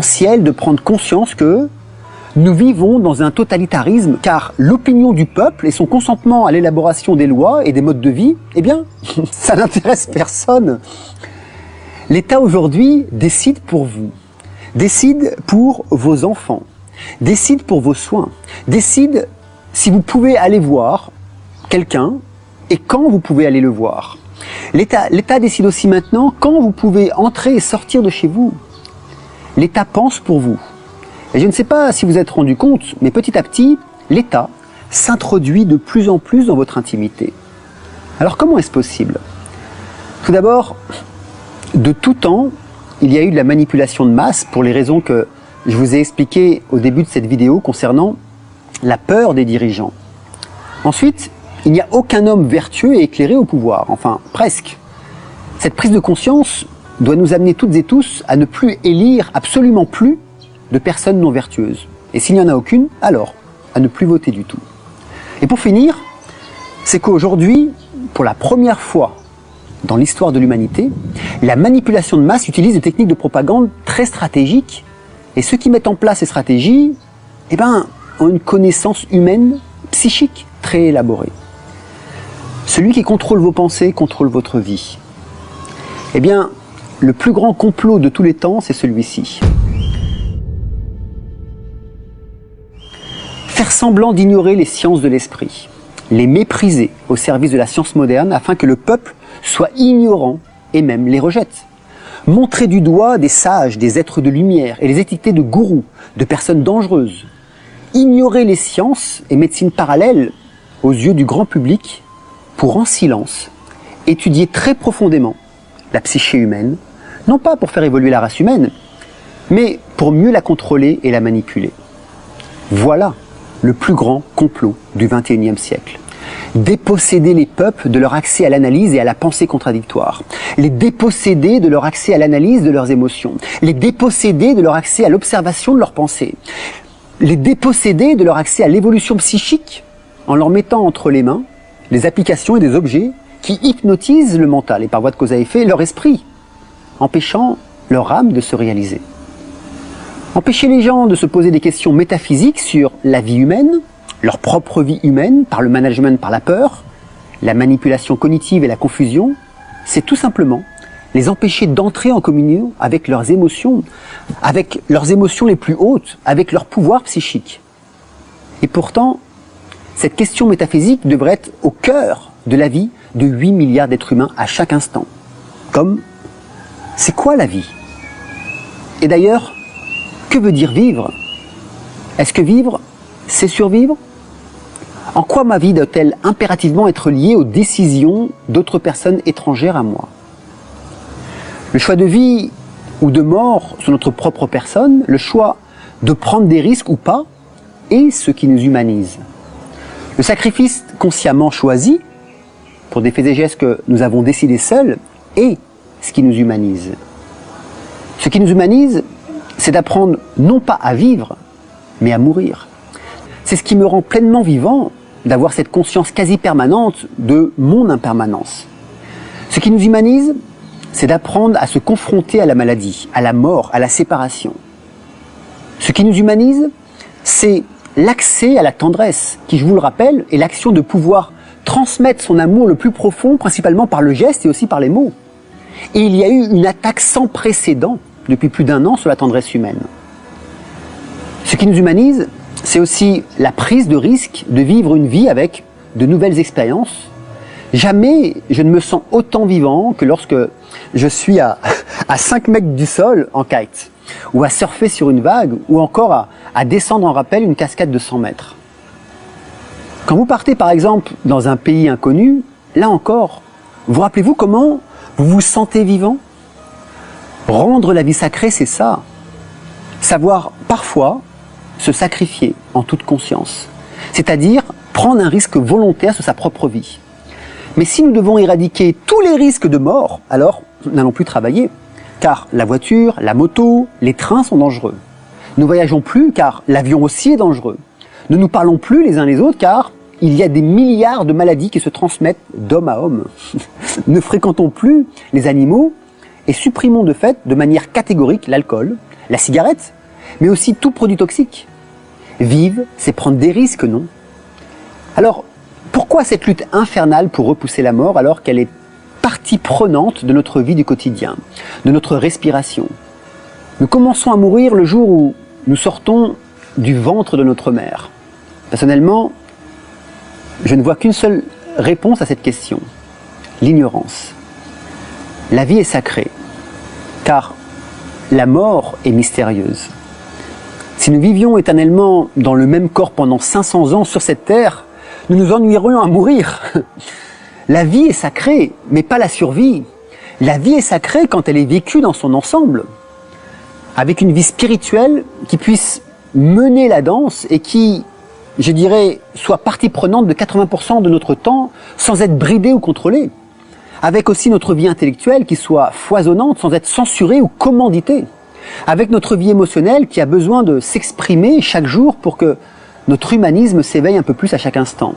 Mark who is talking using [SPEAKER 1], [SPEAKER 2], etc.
[SPEAKER 1] essentiel de prendre conscience que nous vivons dans un totalitarisme, car l'opinion du peuple et son consentement à l'élaboration des lois et des modes de vie, eh bien, ça n'intéresse personne. L'État aujourd'hui décide pour vous, décide pour vos enfants, décide pour vos soins, décide si vous pouvez aller voir quelqu'un et quand vous pouvez aller le voir. L'État décide aussi maintenant quand vous pouvez entrer et sortir de chez vous. L'État pense pour vous. Et je ne sais pas si vous êtes rendu compte, mais petit à petit, l'État s'introduit de plus en plus dans votre intimité. Alors comment est-ce possible? Tout d'abord, de tout temps, il y a eu de la manipulation de masse pour les raisons que je vous ai expliquées au début de cette vidéo concernant la peur des dirigeants. Ensuite, il n'y a aucun homme vertueux et éclairé au pouvoir, enfin presque. Cette prise de conscience doit nous amener toutes et tous à ne plus élire absolument plus de personnes non vertueuses. Et s'il n'y en a aucune, alors à ne plus voter du tout. Et pour finir, c'est qu'aujourd'hui, pour la première fois dans l'histoire de l'humanité, la manipulation de masse utilise des techniques de propagande très stratégiques. Et ceux qui mettent en place ces stratégies, eh ben, ont une connaissance humaine, psychique, très élaborée. Celui qui contrôle vos pensées contrôle votre vie. Eh bien, le plus grand complot de tous les temps, c'est celui-ci. Faire semblant d'ignorer les sciences de l'esprit, les mépriser au service de la science moderne afin que le peuple soit ignorant et même les rejette. Montrer du doigt des sages, des êtres de lumière et les étiqueter de gourous, de personnes dangereuses. Ignorer les sciences et médecines parallèles aux yeux du grand public pour en silence étudier très profondément la psyché humaine, non pas pour faire évoluer la race humaine, mais pour mieux la contrôler et la manipuler. Voilà le plus grand complot du XXIe siècle. Déposséder les peuples de leur accès à l'analyse et à la pensée contradictoire. Les déposséder de leur accès à l'analyse de leurs émotions. Les déposséder de leur accès à l'observation de leurs pensées. Les déposséder de leur accès à l'évolution psychique en leur mettant entre les mains les applications et des objets qui hypnotisent le mental et par voie de cause à effet leur esprit, empêchant leur âme de se réaliser. Empêcher les gens de se poser des questions métaphysiques sur la vie humaine, leur propre vie humaine, par le management par la peur, la manipulation cognitive et la confusion, c'est tout simplement les empêcher d'entrer en communion avec leurs émotions les plus hautes, avec leur pouvoir psychique. Et pourtant, cette question métaphysique devrait être au cœur de la vie de 8 milliards d'êtres humains à chaque instant. Comme, c'est quoi la vie? Et d'ailleurs, que veut dire vivre? Est-ce que vivre, c'est survivre? En quoi ma vie doit-elle impérativement être liée aux décisions d'autres personnes étrangères à moi? Le choix de vie ou de mort sur notre propre personne, le choix de prendre des risques ou pas, est ce qui nous humanise. Le sacrifice consciemment choisi, pour des faits et gestes que nous avons décidés seuls, est ce qui nous humanise. Ce qui nous humanise, c'est d'apprendre non pas à vivre, mais à mourir. C'est ce qui me rend pleinement vivant, d'avoir cette conscience quasi permanente de mon impermanence. Ce qui nous humanise, c'est d'apprendre à se confronter à la maladie, à la mort, à la séparation. Ce qui nous humanise, c'est l'accès à la tendresse, qui, je vous le rappelle, est l'action de pouvoir transmettre son amour le plus profond, principalement par le geste et aussi par les mots. Et il y a eu une attaque sans précédent depuis plus d'1 an sur la tendresse humaine. Ce qui nous humanise, c'est aussi la prise de risque de vivre une vie avec de nouvelles expériences. Jamais je ne me sens autant vivant que lorsque je suis à 5 mètres du sol en kite, ou à surfer sur une vague, ou encore à descendre en rappel une cascade de 100 mètres. Quand vous partez par exemple dans un pays inconnu, là encore, vous rappelez-vous comment vous vous sentez vivant? Rendre la vie sacrée, c'est ça. Savoir parfois se sacrifier en toute conscience. C'est-à-dire prendre un risque volontaire sur sa propre vie. Mais si nous devons éradiquer tous les risques de mort, alors nous n'allons plus travailler. Car la voiture, la moto, les trains sont dangereux. Nous voyageons plus car l'avion aussi est dangereux. Ne nous parlons plus les uns les autres car il y a des milliards de maladies qui se transmettent d'homme à homme. Ne fréquentons plus les animaux et supprimons de fait, de manière catégorique, l'alcool, la cigarette, mais aussi tout produit toxique. Vivre, c'est prendre des risques, non? Alors, pourquoi cette lutte infernale pour repousser la mort alors qu'elle est partie prenante de notre vie du quotidien, de notre respiration? Nous commençons à mourir le jour où nous sortons du ventre de notre mère. Personnellement, je ne vois qu'une seule réponse à cette question, l'ignorance. La vie est sacrée, car la mort est mystérieuse. Si nous vivions éternellement dans le même corps pendant 500 ans sur cette terre, nous nous ennuierions à mourir. La vie est sacrée, mais pas la survie. La vie est sacrée quand elle est vécue dans son ensemble, avec une vie spirituelle qui puisse mener la danse et qui, je dirais, soit partie prenante de 80% de notre temps sans être bridée ou contrôlée. Avec aussi notre vie intellectuelle qui soit foisonnante sans être censurée ou commanditée. Avec notre vie émotionnelle qui a besoin de s'exprimer chaque jour pour que notre humanisme s'éveille un peu plus à chaque instant.